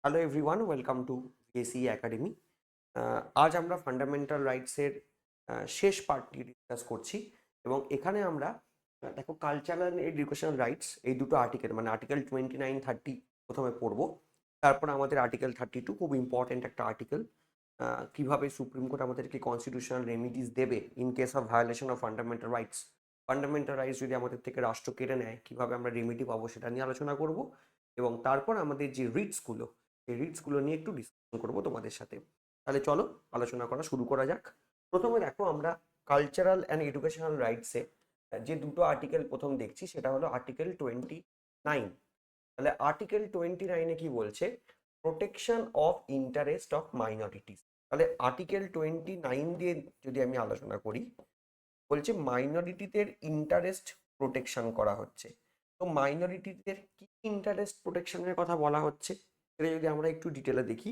Hello everyone, welcome to ভিএসি academy. আজ আমরা fundamental রাইটসের শেষ পার্টটি ডিসকাস করছি এবং এখানে আমরা দেখো কালচারাল এডুকেশনাল রাইটস এই দুটো আর্টিকেল মানে আর্টিকেল 29-30 প্রথমে পড়বো। তারপর আমাদের আর্টিকেল 32 খুব ইম্পর্টেন্ট একটা আর্টিকেল, কিভাবে সুপ্রিম কোর্ট আমাদেরকে কনস্টিটিউশনাল রেমিডিস দেবে in case of violation of fundamental rights. Fundamental rights যদি আমাদের থেকে রাষ্ট্র কেড়ে নেয় কীভাবে আমরা রেমিডি পাবো সেটা নিয়ে আলোচনা করব। এবং তারপর আমাদের যে রিটসগুলো, এই রিটসগুলো নিয়ে একটু ডিসকাশন করবো তোমাদের সাথে। তাহলে চলো আলোচনা করা শুরু করা যাক। প্রথমে দেখো আমরা কালচারাল অ্যান্ড এডুকেশনাল রাইটসে যে দুটো আর্টিকেল প্রথম দেখছি সেটা হলো আর্টিকেল 29। তাহলে আর্টিকেল 29-এ কি বলছে? Protection of interest of minorities. তাহলে আর্টিকেল 29 দিয়ে যদি আমি আলোচনা করি, বলছে মাইনরিটিদের ইন্টারেস্ট প্রোটেকশন করা হচ্ছে। তো মাইনরিটিদের কি ইন্টারেস্ট প্রোটেকশনের কথা বলা হচ্ছে সেটা যদি আমরা একটু ডিটেলে দেখি।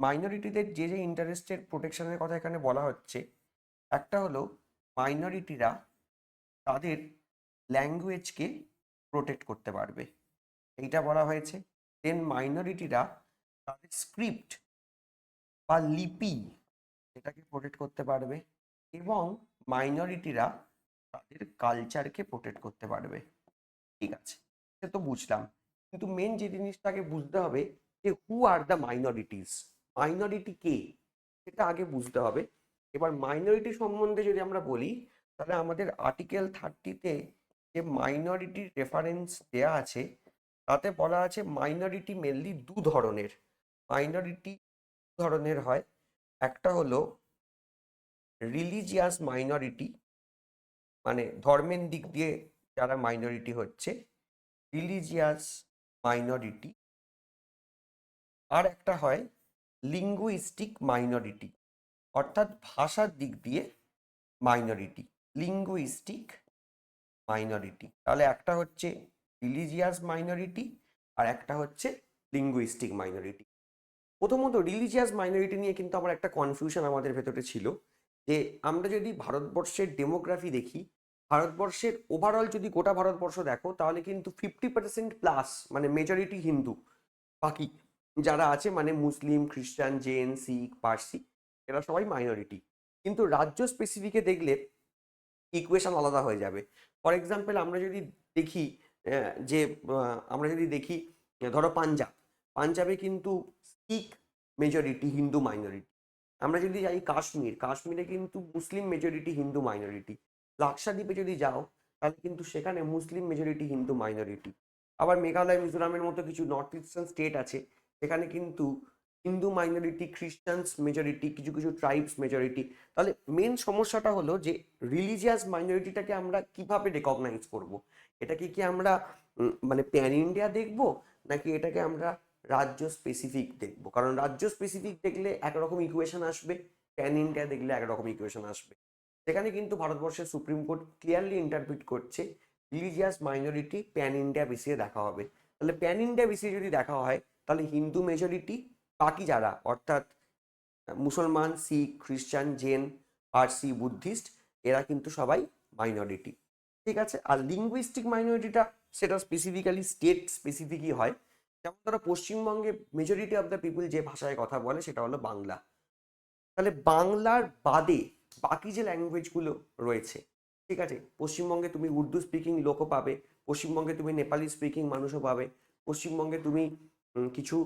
মাইনরিটিদের যে যে ইন্টারেস্টের প্রোটেকশনের কথা এখানে বলা হচ্ছে, একটা হলো মাইনরিটিরা তাদের ল্যাঙ্গুয়েজকে প্রোটেক্ট করতে পারবে, এইটা বলা হয়েছে। দেন মাইনরিটিরা তাদের স্ক্রিপ্ট বা লিপি এটাকে প্রোটেক্ট করতে পারবে এবং মাইনরিটিরা তাদের কালচারকে প্রোটেক্ট করতে পারবে। ঠিক আছে, সে তো বুঝলাম, কিন্তু মেন যে জিনিসটাকে বুঝতে হবে যে হু আর দ্য মাইনরিটিস, মাইনরিটি কে সেটা আগে বুঝতে হবে। এবার মাইনরিটি সম্বন্ধে যদি আমরা বলি, তাহলে আমাদের আর্টিকেল 30-তে যে মাইনরিটির রেফারেন্স দেয়া আছে তাতে বলা আছে মাইনরিটি মেনলি দু ধরনের। মাইনরিটি ধরনের হয়, একটা হলো রিলিজিয়াস মাইনরিটি, মানে ধর্মের দিক দিয়ে যারা মাইনরিটি হচ্ছে রিলিজিয়াস মাইনরিটি। আর একটা হয় লিঙ্গুইস্টিক মাইনরিটি, অর্থাৎ ভাষার দিক দিয়ে মাইনরিটি, লিঙ্গুইস্টিক মাইনরিটি। তাহলে একটা হচ্ছে রিলিজিয়াস মাইনরিটি আর একটা হচ্ছে লিঙ্গুইস্টিক মাইনরিটি। প্রথমত রিলিজিয়াস মাইনরিটি নিয়ে কিন্তু আমার একটা কনফিউশন আমাদের ভেতরে ছিল, যে আমরা যদি ভারতবর্ষের ডেমোগ্রাফি দেখি, ভারতবর্ষের ওভারঅল যদি গোটা ভারতবর্ষ দেখো তাহলে কিন্তু 50% প্লাস মানে মেজরিটি হিন্দু, বাকি যারা আছে মানে মুসলিম, খ্রিস্টান, জৈন, শিখ, পার্সি এরা সবাই মাইনরিটি। কিন্তু রাজ্য স্পেসিফিকে দেখলে ইকুয়েশন আলাদা হয়ে যাবে। ফর এক্সাম্পল আমরা যদি দেখি আমরা যদি দেখি ধরো পাঞ্জাব, পাঞ্জাবে কিন্তু শিখ মেজরিটি, হিন্দু মাইনরিটি। আমরা যদি যাই কাশ্মীর, কাশ্মীরে কিন্তু মুসলিম মেজরিটি, হিন্দু মাইনরিটি। লাক্ষাদ্বীপে যদি যাও তাহলে কিন্তু সেখানে মুসলিম মেজরিটি, হিন্দু মাইনরিটি। আবার মেঘালয়, মিজোরামের মতো কিছু নর্থ ইস্টার্ন স্টেট আছে, সেখানে কিন্তু হিন্দু মাইনরিটি, খ্রিস্টানস মেজরিটি, কিছু কিছু ট্রাইবস মেজরিটি। তাহলে মেন সমস্যাটা হলো যে রিলিজিয়াস মাইনরিটিটাকে আমরা কিভাবে রেকগনাইজ করব? এটাকে কি আমরা মানে প্যান ইন্ডিয়া দেখব, নাকি এটাকে আমরা রাজ্য স্পেসিফিক দেখব? কারণ রাজ্য স্পেসিফিক দেখলে একরকম ইকুয়েশন আসবে, প্যান ইন্ডিয়া দেখলে একরকম ইকুয়েশন আসবে। সেখানে কিন্তু ভারতবর্ষের সুপ্রিম কোর্ট ক্লিয়ারলি ইন্টারপ্রিট করছে রিলিজিয়াস মাইনরিটি প্যান ইন্ডিয়া বেসিসে দেখা হবে। তাহলে প্যান ইন্ডিয়া বেসিসে যদি দেখা হয় তাহলে হিন্দু মেজরিটি, বাকি যারা অর্থাৎ মুসলমান, শিখ, খ্রিস্টান, জৈন, পার্সি, বুদ্ধিস্ট এরা কিন্তু সবাই মাইনরিটি। ঠিক আছে, আর লিঙ্গুইস্টিক মাইনরিটিটা সেটা স্পেসিফিক্যালি স্টেট স্পেসিফিকই হয়। যেমন ধরো পশ্চিমবঙ্গে মেজরিটি অফ দ্য পিপুল যে ভাষায় কথা বলে সেটা হলো বাংলা। তাহলে বাংলার বাদে বাকি যে ল্যাঙ্গুয়েজগুলো রয়েছে, ঠিক আছে, পশ্চিমবঙ্গে তুমি উর্দু স্পিকিং লোকও পাবে, পশ্চিমবঙ্গে তুমি নেপালি স্পিকিং মানুষও পাবে, পশ্চিমবঙ্গে তুমি কিছু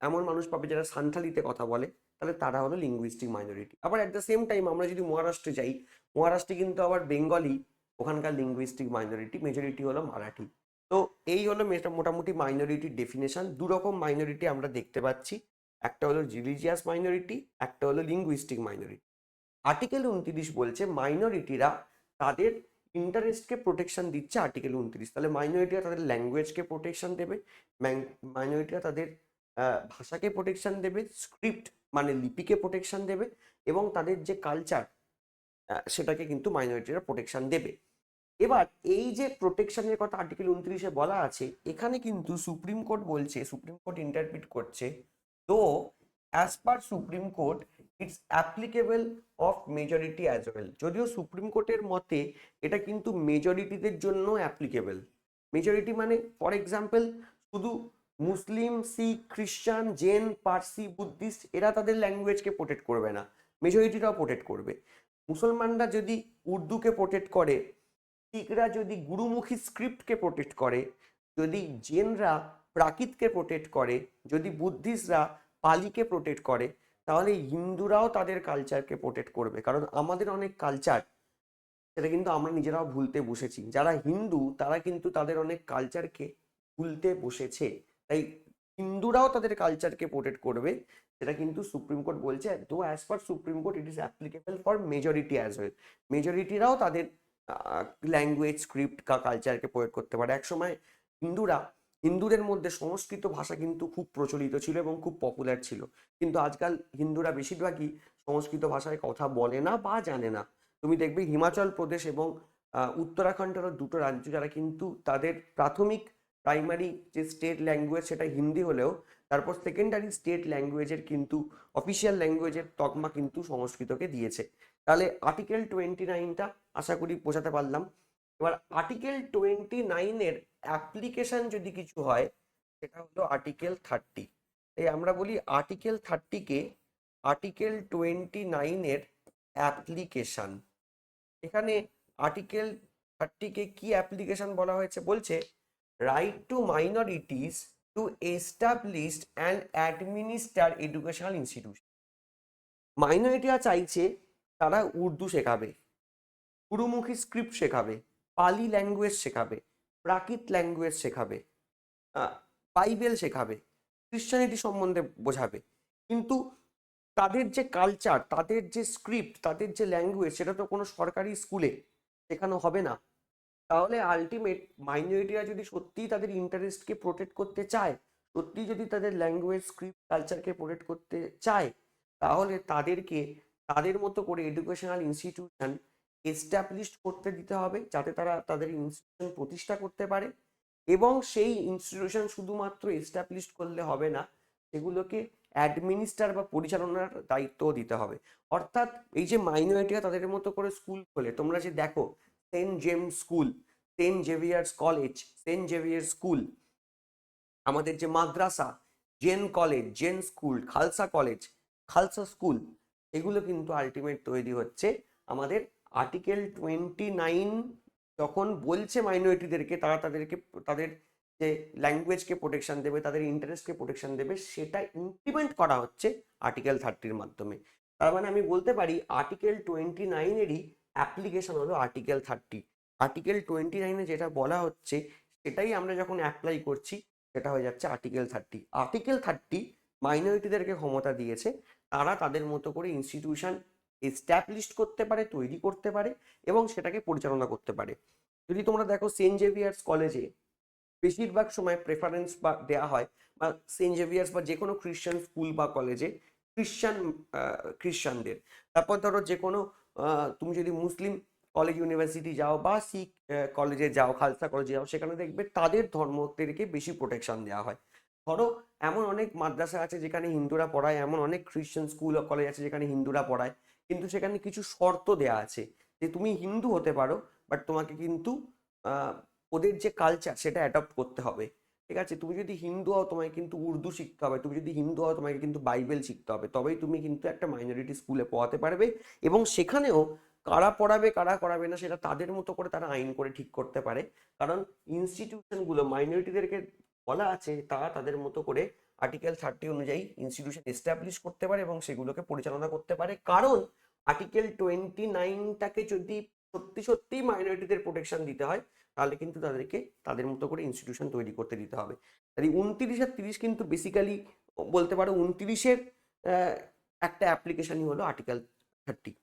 এমন মানুষ পাবে যারা সান্থালিতে কথা বলে, তাহলে তারা হলো লিঙ্গুইস্টিক মাইনরিটি। আবার অ্যাট দ্য সেম টাইম আমরা যদি মহারাষ্ট্রে যাই, মহারাষ্ট্রে কিন্তু আবার বেঙ্গলি ওখানকার লিঙ্গুইস্টিক মাইনরিটি, মেজরিটি হলো মারাঠি। তো এই হলো মোটামুটি মাইনরিটির ডেফিনেশন। দু রকম মাইনরিটি আমরা দেখতে পাচ্ছি, একটা হলো রিলিজিয়াস মাইনরিটি, একটা হলো লিঙ্গুইস্টিক মাইনরিটি। আর্টিকেল 29 বলছে মাইনরিটিরা তাদের ইন্টারেস্টকে প্রোটেকশন দিচ্ছে আর্টিকেল 29। তাহলে মাইনরিটিরা তাদের ল্যাঙ্গুয়েজকে প্রোটেকশন দেবে, মাইনরিটিরা তাদের ভাষাকে প্রোটেকশন দেবে, স্ক্রিপ্ট মানে লিপিকে প্রোটেকশন দেবে, এবং তাদের যে কালচার সেটাকে কিন্তু মাইনরিটিরা প্রোটেকশন দেবে। এবার এই যে প্রোটেকশনের কথা আর্টিকেল 29-এ বলা আছে, এখানে কিন্তু সুপ্রিম কোর্ট বলছে, সুপ্রিম কোর্ট ইন্টারপ্রিট করছে, তো as per supreme court it's applicable of majority as well. যদিও সুপ্রিম কোর্টের মতে এটা কিন্তু মেজরিটিদের জন্য অ্যাপ্লিকেবল। মেজরিটি মানে ফর এক্সাম্পল শুধু মুসলিম, শিখ, খ্রিস্টান, জৈন, পার্সি, বুদ্ধিস্ট এরা তাদের ল্যাঙ্গুয়েজকে প্রোটেক্ট করবে না, মেজরিটিরাও প্রোটেক্ট করবে। মুসলমানরা যদি উর্দুকে প্রোটেক্ট করে, শিখরা যদি গুরুমুখী স্ক্রিপ্টকে প্রোটেক্ট করে, যদি জৈনরা প্রাকৃতকে প্রোটেক্ট করে, যদি বুদ্ধিস্টরা পালিকে প্রোটেক্ট করে, তাহলে হিন্দুরাও তাদের কালচারকে প্রোটেক্ট করবে। কারণ আমাদের অনেক কালচার সেটা কিন্তু আমরা নিজেরাও ভুলতে বসেছি। যারা হিন্দু তারা কিন্তু তাদের অনেক কালচারকে ভুলতে বসেছে। তাই হিন্দুরাও তাদের কালচারকে প্রোটেক্ট করবে, সেটা কিন্তু সুপ্রিম কোর্ট বলছে। Though as per supreme court it is applicable for majority as well. মেজরিটিরাও তাদের ল্যাঙ্গুয়েজ, স্ক্রিপ্ট, কালচারকে প্রয়োগ করতে পারে। একসময় হিন্দুদের মধ্যে সংস্কৃত ভাষা কিন্তু খুব প্রচলিত ছিল এবং খুব পপুলার ছিল, কিন্তু আজকাল হিন্দুরা বেশিরভাগই সংস্কৃত ভাষায় কথা বলে না বা জানে না। তুমি দেখবে হিমাচল প্রদেশ এবং উত্তরাখণ্ডেরও দুটো রাজ্য যারা কিন্তু তাদের প্রাথমিক প্রাইমারি যে স্টেট ল্যাঙ্গুয়েজ সেটা হিন্দি হলেও তারপর সেকেন্ডারি স্টেট ল্যাঙ্গুয়েজের কিন্তু অফিসিয়াল ল্যাঙ্গুয়েজের তকমা কিন্তু সংস্কৃতকে দিয়েছে। তাহলে আর্টিকেল 29টা আশা করি বোঝাতে পারলাম। এবার আর্টিকেল 29-এর অ্যাপ্লিকেশন যদি কিছু হয় সেটা হলো আর্টিকেল 30। এই আমরা বলি আর্টিকেল 30কে আর্টিকেল 29-এর অ্যাপ্লিকেশন। এখানে আর্টিকেল 30কে কি অ্যাপ্লিকেশন বলা হয়েছে, বলছে right to minorities to establish and administer educational institution. মাইনরিটিরা চাইছে তারা উর্দু শেখাবে, গুরুমুখী স্ক্রিপ্ট শেখাবে, পালি ল্যাঙ্গুয়েজ শেখাবে, প্রাকৃত ল্যাঙ্গুয়েজ শেখাবে, বাইবেল শেখাবে, ক্রিশ্চানিটি সম্বন্ধে বোঝাবে, কিন্তু তাদের যে কালচার, তাদের যে স্ক্রিপ্ট, তাদের যে ল্যাঙ্গুয়েজ সেটা তো কোনো সরকারি স্কুলে শেখানো হবে না। তাহলে আলটিমেট মাইনরিটিরা যদি সত্যিই তাদের ইন্টারেস্টকে প্রোটেক্ট করতে চায়, সত্যিই যদি তাদের ল্যাঙ্গুয়েজ, স্ক্রিপ্ট, কালচারকে প্রোটেক্ট করতে চায়, তাহলে তাদেরকে তাদের মতো করে এডুকেশনাল ইনস্টিটিউশন এস্টাবলিশ করতে দিতে হবে, যাতে তারা তাদের ইনস্টিটিউশন প্রতিষ্ঠা করতে পারে। এবং সেই ইনস্টিটিউশন শুধুমাত্র এস্টাবলিশ করলে হবে না, সেগুলোকে অ্যাডমিনিস্টার বা পরিচালনার দায়িত্বও দিতে হবে। অর্থাৎ এই যে মাইনরিটিরা তাদের মতো করে স্কুল খোলে, তোমরা যে দেখো saint James school, saint Xavier's college, saint Xavier school, আমাদের যে মাদ্রাসা, Jain college, Jain school, Khalsa college, Khalsa school, এগুলো কিন্তু আলটিমেট তৈরি হচ্ছে আমাদের আর্টিকেল 29 যখন বলছে মাইনরিটিদেরকে তারা তাদেরকে তাদের যে ল্যাঙ্গুয়েজকে প্রোটেকশন দেবে, তাদের ইন্টারেস্টকে প্রোটেকশন দেবে, সেটা ইমপ্লিমেন্ট করা হচ্ছে আর্টিকেল 30-র মাধ্যমে। তার মানে আমি বলতে পারি আর্টিকেল 29-এরই অ্যাপ্লিকেশন হলো আর্টিকেল 30। আর্টিকেল 29-এ যেটা বলা হচ্ছে সেটাই আমরা যখন অ্যাপ্লাই করছি সেটা হয়ে যাচ্ছে আর্টিকেল 30। আর্টিকেল 30 মাইনরিটিদেরকে ক্ষমতা দিয়েছে, তারা তাদের মতো করে ইনস্টিটিউশন এস্টাবলিশ করতে পারে, তৈরি করতে পারে এবং সেটাকে পরিচালনা করতে পারে। যদি তোমরা দেখো সেন্ট জেভিয়ার্স কলেজে বেশিরভাগ সময় প্রেফারেন্স বা দেওয়া হয়, বা সেন্ট জেভিয়ার্স বা যে কোনো খ্রিশ্চান স্কুল বা কলেজে খ্রিশ্চানদের। তারপর ধরো যে কোনো তুমি যদি মুসলিম কলেজ ইউনিভার্সিটি যাও বা শিখ কলেজে যাও, খালসা কলেজে যাও, সেখানে দেখবে তাদের ধর্মদেরকে বেশি প্রোটেকশন দেওয়া হয়। ধরো এমন অনেক মাদ্রাসা আছে যেখানে হিন্দুরা পড়ায়, এমন অনেক খ্রিশ্চান স্কুল ও কলেজ আছে যেখানে হিন্দুরা পড়ায়, কিন্তু সেখানে কিছু শর্ত দেওয়া আছে যে তুমি হিন্দু হতে পারো, বাট তোমাকে কিন্তু ওদের যে কালচার সেটা অ্যাডপ্ট করতে হবে। ঠিক আছে, তুমি যদি হিন্দু হও তোমাকে কিন্তু উর্দু শিখতে হবে, তুমি যদি হিন্দু হও তোমাকে কিন্তু বাইবেল শিখতে হবে, তবেই তুমি কিন্তু একটা মাইনরিটি স্কুলে পড়াতে পারবে। এবং সেখানেও কারা পড়াবে কারা করাবে না সেটা তাদের মতো করে তারা আইন করে ঠিক করতে পারে। কারণ ইনস্টিটিউশনগুলো মাইনরিটিদেরকে বলা আছে তারা তাদের মতো করে আর্টিকেল 30 অনুযায়ী ইনস্টিটিউশন এস্টাবলিশ করতে পারে এবং সেগুলোকে পরিচালনা করতে পারে। কারণ আর্টিকেল 29টাকে যদি সত্যি সত্যি মাইনরিটিদের প্রোটেকশন দিতে হয়, তাহলে কিন্তু তাদেরকে তাদের মতো করে ইনস্টিটিউশন তৈরি করতে দিতে হবে। তাই 29 আর 30 কিন্তু বেসিক্যালি বলতে পারো 29-এর একটা অ্যাপ্লিকেশনই হলো আর্টিকেল 30।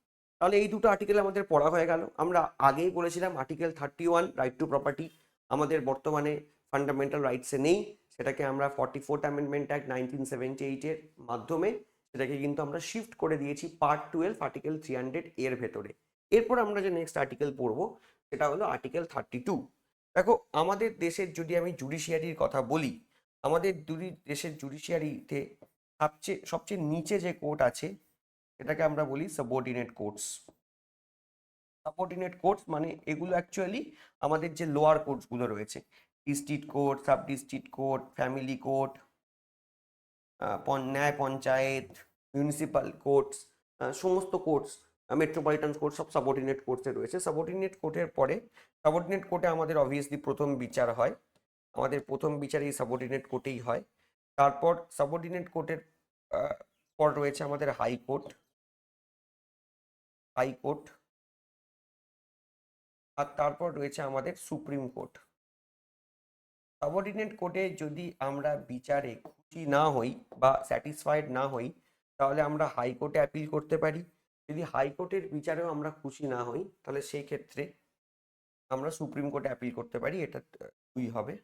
তাহলে এই দুটো আর্টিকেল আমাদের পড়া হয়ে গেল। আমরা আগেই বলেছিলাম আর্টিকেল 31 রাইট টু প্রপার্টি আমাদের বর্তমানে ফান্ডামেন্টাল রাইটসে নেই, সেটাকে আমরা 44th অ্যামেন্ডমেন্ট অ্যাক্ট 1978-এর মাধ্যমে সেটাকে কিন্তু আমরা শিফট করে দিয়েছি পার্ট 12 আর্টিকেল 300 এর ভেতরে। এরপর আমরা যে নেক্সট আর্টিকেল পড়বো সেটা হলো আর্টিকেল 32। দেখো আমাদের দেশের যদি আমি জুডিশিয়ারির কথা বলি, আমাদের দেশের জুডিশিয়ারিতে সবচেয়ে নিচে যে কোর্ট আছে এটাকে আমরা বলি সাবঅর্ডিনেট কোর্টস। সাবঅর্ডিনেট কোর্টস মানে এগুলো অ্যাকচুয়ালি আমাদের যে লোয়ার কোর্টসগুলো রয়েছে। District court, sub district court, family court, ন্যায় পঞ্চায়েত, মিউনিসিপ্যাল কোর্টস, সমস্ত কোর্টস, মেট্রোপলিটন কোর্ট সব সাবঅর্ডিনেট কোর্টসে রয়েছে। সাবঅর্ডিনেট কোর্টের পরে সাবঅর্ডিনেট কোর্টে আমাদের অবভিয়াসলি প্রথম বিচার হয়, আমাদের প্রথম বিচার এই সাবঅর্ডিনেট কোর্টেই হয়। তারপর সাবঅর্ডিনেট কোর্টের পর রয়েছে আমাদের হাইকোর্ট, হাইকোর্ট, আর তারপর রয়েছে আমাদের সুপ্রিম কোর্ট। সাবঅর্ডিনেট কোর্টে যদি আমরা বিচারে খুশি না হই বা স্যাটিসফাইড না হই, তাহলে আমরা হাইকোর্টে অ্যাপিল করতে পারি। যদি হাইকোর্টের বিচারেও আমরা খুশি না হই, তাহলে সেই ক্ষেত্রে আমরা সুপ্রিম কোর্টে অ্যাপিল করতে পারি। এটা দুই হবে।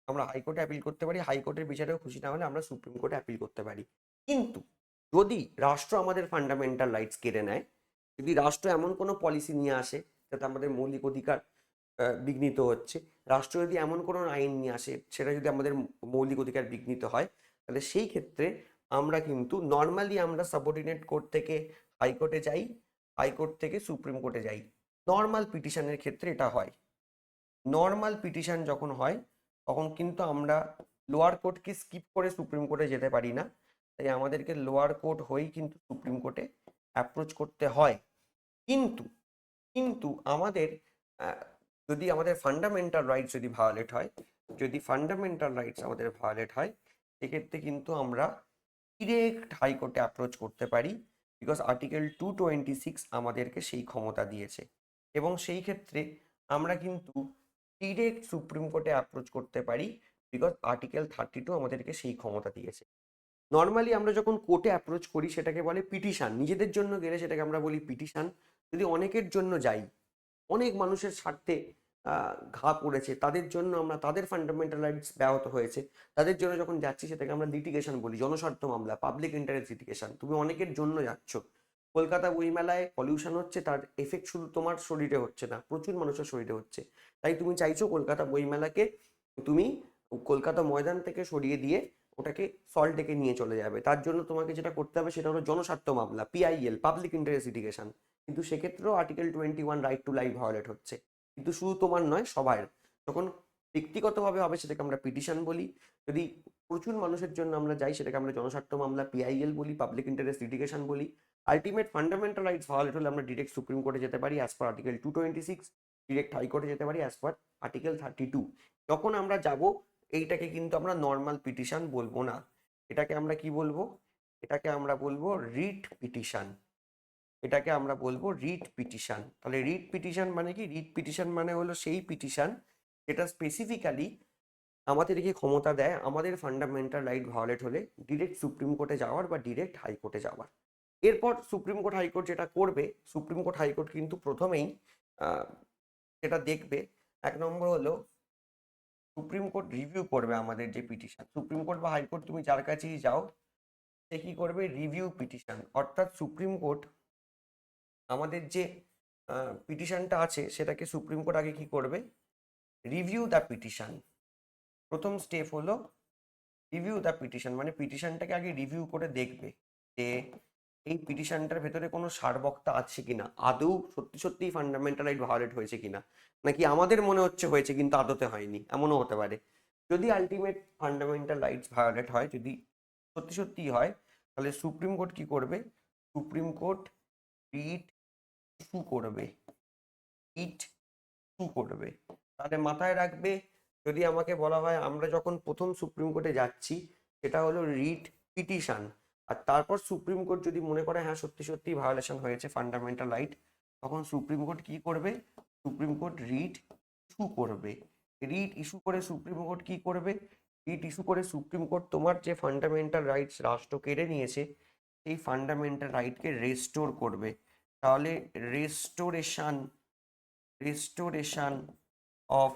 আমরা হাইকোর্টে অ্যাপিল করতে পারি, হাইকোর্টের বিচারেও খুশি না হলে আমরা সুপ্রিম কোর্টে অ্যাপিল করতে পারি। কিন্তু যদি রাষ্ট্র আমাদের ফান্ডামেন্টাল রাইটস কেড়ে নেয়, যদি রাষ্ট্র এমন কোনো পলিসি নিয়ে আসে যাতে আমাদের মৌলিক অধিকার বিঘ্নিত হচ্ছে, রাষ্ট্র যদি এমন কোনো আইন নিয়ে আসে সেটা যদি আমাদের মৌলিক অধিকার বিঘ্নিত হয়, তাহলে সেই ক্ষেত্রে আমরা কিন্তু নর্মালি আমরা সাবঅর্ডিনেট কোর্ট থেকে হাইকোর্টে যাই, হাইকোর্ট থেকে সুপ্রিম কোর্টে যাই। নর্মাল পিটিশনের ক্ষেত্রে এটা হয়। নর্মাল পিটিশন যখন হয় তখন কিন্তু আমরা লোয়ার কোর্টকে স্কিপ করে সুপ্রিম কোর্টে যেতে পারি না, তাই আমাদেরকে লোয়ার কোর্ট হয়েই কিন্তু সুপ্রিম কোর্টে অ্যাপ্রোচ করতে হয়। কিন্তু কিন্তু আমাদের যদি আমাদের ফান্ডামেন্টাল রাইটস যদি ভায়োলেট হয়, যদি ফান্ডামেন্টাল রাইটস আমাদের ভায়োলেট হয়, সেক্ষেত্রে কিন্তু আমরা ডিরেক্ট হাইকোর্টে অ্যাপ্রোচ করতে পারি, বিকজ আর্টিকেল 226 আমাদেরকে সেই ক্ষমতা দিয়েছে। এবং সেই ক্ষেত্রে আমরা কিন্তু ডিরেক্ট সুপ্রিম কোর্টে অ্যাপ্রোচ করতে পারি, বিকজ আর্টিকেল 32 আমাদেরকে সেই ক্ষমতা দিয়েছে। নর্মালি আমরা যখন কোর্টে অ্যাপ্রোচ করি সেটাকে বলে পিটিশন, নিজেদের জন্য গেলে সেটাকে আমরা বলি পিটিশন। যদি অনেকের জন্য যাই, অনেক মানুষের স্বার্থে ঘা পড়েছে, তাদের জন্য আমরা, তাদের ফান্ডামেন্টাল রাইটস ব্যাহত হয়েছে, তাদের জন্য যখন যাচ্ছি সেটাকে আমরা লিটিগেশন বলি, জনস্বার্থ মামলা, পাবলিক ইন্টারেস্ট লিটিগেশন। তুমি অনেকের জন্য যাচ্ছ, কলকাতা বইমেলায় পলিউশন হচ্ছে, তার এফেক্ট শুধু তোমার শরীরে হচ্ছে না, প্রচুর মানুষের শরীরে হচ্ছে, তাই তুমি চাইছো কলকাতা বইমেলাকে তুমি কলকাতা ময়দান থেকে সরিয়ে দিয়ে ওটাকে সল্ট লেকে নিয়ে চলে যাবে। তার জন্য তোমাকে যেটা করতে হবে সেটা হলো জনস্বার্থ মামলা, পিআইএল, পাবলিক ইন্টারেস্ট লিটিগেশন। কিন্তু সেক্ষেত্রেও article 21 right to life violate হচ্ছে। কিন্তু শুধু তোমার নয়, সবার। যখন ব্যক্তিগতভাবে হবে সেটাকে আমরা পিটিশন বলি, যদি প্রচুর মানুষের জন্য আমরা যাই সেটাকে আমরা জনস্বার্থ মামলা, পিআইএল বলি, পাবলিক ইন্টারেস্ট লিটিগেশন বলি। আলটিমেট ফান্ডামেন্টাল রাইটস ভায়োলেট হলে আমরা ডিরেক্ট সুপ্রিম কোর্টে যেতে পারি অ্যাজ পার আর্টিকেল 226, ডিরেক্ট হাইকোর্টে যেতে পারি অ্যাজ পার আর্টিকেল 32। যখন আমরা যাব, এইটাকে কিন্তু আমরা নর্মাল পিটিশন বলবো না, এটাকে আমরা কি বলবো? এটাকে আমরা বলবো রিট পিটিশন। এটাকে আমরা বলবো রিট পিটিশন। তাহলে রিট পিটিশন মানে কি? রিট পিটিশন মানে হলো সেই পিটিশন যেটা স্পেসিফিক্যালি আমাদেরকে ক্ষমতা দেয় আমাদের ফান্ডামেন্টাল রাইট ভায়োলেট হলে ডিরেক্ট সুপ্রিম কোর্টে যাওয়ার বা ডিরেক্ট হাইকোর্টে যাওয়ার। এরপর সুপ্রিম কোর্ট হাইকোর্ট যেটা করবে, সুপ্রিম কোর্ট হাইকোর্ট কিন্তু প্রথমেই যেটা দেখবে, এক নম্বর হলো সুপ্রিম কোর্ট রিভিউ করবে আমাদের যে পিটিশন। সুপ্রিম কোর্ট বা হাইকোর্ট তুমি যার কাছেই যাও, সে কি করবে? Review petition. অর্থাৎ সুপ্রিম কোর্ট আমাদের যে পিটিশনটা আছে সেটাকে সুপ্রিম কোর্ট আগে কি করবে? Review the petition. প্রথম স্টেপ হলো রিভিউ দ্য পিটিশন, মানে পিটিশনটাকে আগে রিভিউ করে দেখবে যে এই পিটিশনটার ভেতরে কোনো সারবক্তা আছে কিনা, আদৌ সত্যি সত্যিই ফান্ডামেন্টাল রাইট ভায়োলেট হয়েছে কিনা, নাকি আমাদের মনে হচ্ছে হয়েছে কিন্তু আদতে হয়নি, এমনও হতে পারে। যদি আলটিমেট ফান্ডামেন্টাল রাইটস ভায়োলেট হয়, যদি সত্যি সত্যিই হয়, তাহলে সুপ্রিম কোর্ট কি করবে? সুপ্রিম কোর্ট রিট ইস্যু করবে, রিট ইস্যু করবে। তাহলে মাথায় রাখবে, যদি আমাকে বলা হয় আমরা যখন প্রথম সুপ্রিম কোর্টে যাচ্ছি সেটা হলো রিট পিটিশন, আর তারপর সুপ্রিম কোর্ট যদি মনে করে হ্যাঁ সত্যি সত্যি ভায়োলেশন হয়েছে ফান্ডামেন্টাল রাইট, তখন সুপ্রিম কোর্ট কি করবে? সুপ্রিম কোর্ট রিট ইস্যু করবে। রিট ইস্যু করে সুপ্রিম কোর্ট কি করবে? রিট ইস্যু করে সুপ্রিম কোর্ট তোমার যে ফান্ডামেন্টাল রাইটস রাষ্ট্র কেড়ে নিয়েছে সেই ফান্ডামেন্টাল রাইটকে রেস্টোর করবে। তাহলে restoration, restoration of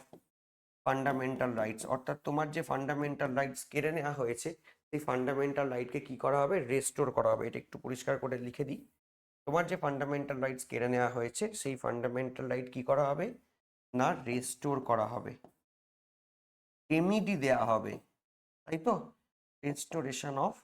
fundamental rights, অর্থাৎ তোমার যে ফান্ডামেন্টাল রাইটস কেড়ে নেওয়া হয়েছে সেই ফান্ডামেন্টাল রাইটকে কি করা হবে? রেস্টোর করা হবে। এটা একটু পরিষ্কার করে লিখে দিই, তোমার যে ফান্ডামেন্টাল রাইটস কেড়ে নেওয়া হয়েছে সেই ফান্ডামেন্টাল রাইট কি করা হবে? না রেস্টোর করা হবে, রেমিডি দেওয়া হবে, তাই তো? রেস্টোরেশন অফ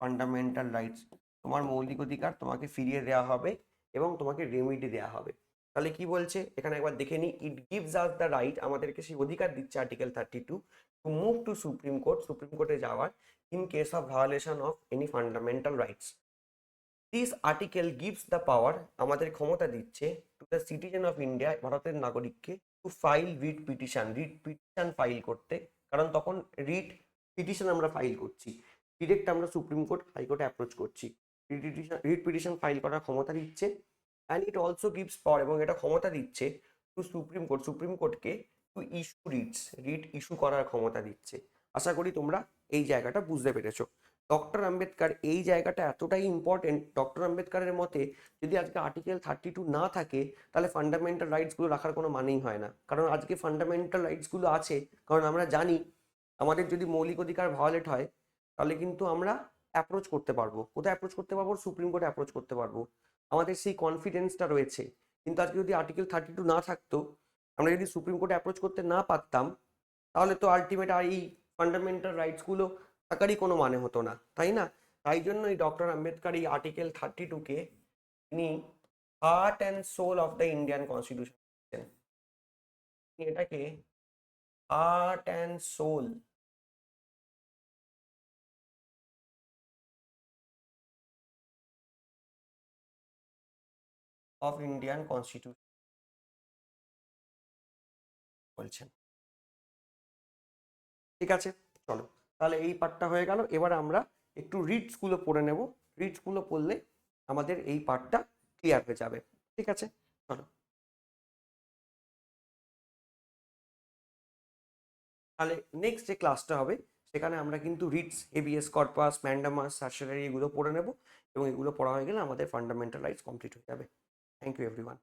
ফান্ডামেন্টাল রাইটস, তোমার মৌলিক অধিকার তোমাকে ফিরিয়ে দেওয়া হবে এবং তোমাকে রেমিডি দেওয়া হবে। তাহলে কি বলছে এখানে একবার দেখে নিই, it gives us the right, আমাদেরকে সেই অধিকার দিচ্ছে article 32 to move to Supreme Court, supreme কোর্টে যাওয়ার, in case of violation of any fundamental rights. This article gives the power, আমাদের ক্ষমতা দিচ্ছে, to the citizen of India, ভারতের নাগরিককে, two file writ petition, writ petition file করতে, কারণ তখন রিট পিটিশন আমরা ফাইল করছি, ডিরেক্ট আমরা সুপ্রিম কোর্ট হাইকোর্টে অ্যাপ্রোচ করছি, রিট পিটিশন ফাইল করার ক্ষমতা দিচ্ছে। And it also gives power, এবং এটা ক্ষমতা দিচ্ছে টু সুপ্রিম কোর্ট, সুপ্রিম কোর্টকে to issue writs, writ issue করার ক্ষমতা দিচ্ছে। আশা করি তোমরা এই জায়গাটা বুঝতে পেরেছো। ডক্টর আম্বেদকর এই জায়গাটা এতটাই ইম্পর্টেন্ট, ডক্টর আম্বেদকরের মতে যদি আজকে আর্টিকেল 32 না থাকে তাহলে ফান্ডামেন্টাল রাইটসগুলো রাখার কোনো মানেই হয় না, কারণ আজকে ফান্ডামেন্টাল রাইটসগুলো আছে কারণ আমরা জানি আমাদের যদি মৌলিক অধিকার ভায়োলেট হয় তাহলে কিন্তু আমরা অ্যাপ্রোচ করতে পারবো, কোথায় অ্যাপ্রোচ করতে পারবো? সুপ্রিম কোর্টে অ্যাপ্রোচ করতে পারবো, আমাদের সেই কনফিডেন্সটা রয়েছে। কিন্তু আজকে যদি আর্টিকেল 32 না থাকতো, আমরা যদি সুপ্রিম কোর্টে অ্যাপ্রোচ করতে না পারতাম, তাহলে তো আলটিমেট আর এই ফান্ডামেন্টাল রাইটসগুলো থাকারই কোনো মানে হতো না, তাই না? তাই জন্যই ডক্টর আম্বেদকর এই আর্টিকেল 32-কে তিনি heart and soul of the Indian constitution, এটাকে heart and soul of Indian constitution বলছেন। ঠিক আছে, চলো তাহলে এই পার্টটা হয়ে গেল। এবার আমরা একটু রিডসগুলো পড়ে নেব, রিডসগুলো পড়লে আমাদের এই পার্টটা ক্লিয়ার হয়ে যাবে। ঠিক আছে, চলো তাহলে নেক্সট যে ক্লাসটা হবে সেখানে আমরা কিন্তু রিটস, হেবিয়াস কর্পাস, ম্যান্ডামাস, সার্সিলারি এগুলো পড়ে নেব, এবং এগুলো পড়া হয়ে গেলে আমাদের ফান্ডামেন্টাল রাইটস কমপ্লিট হয়ে যাবে। Thank you everyone.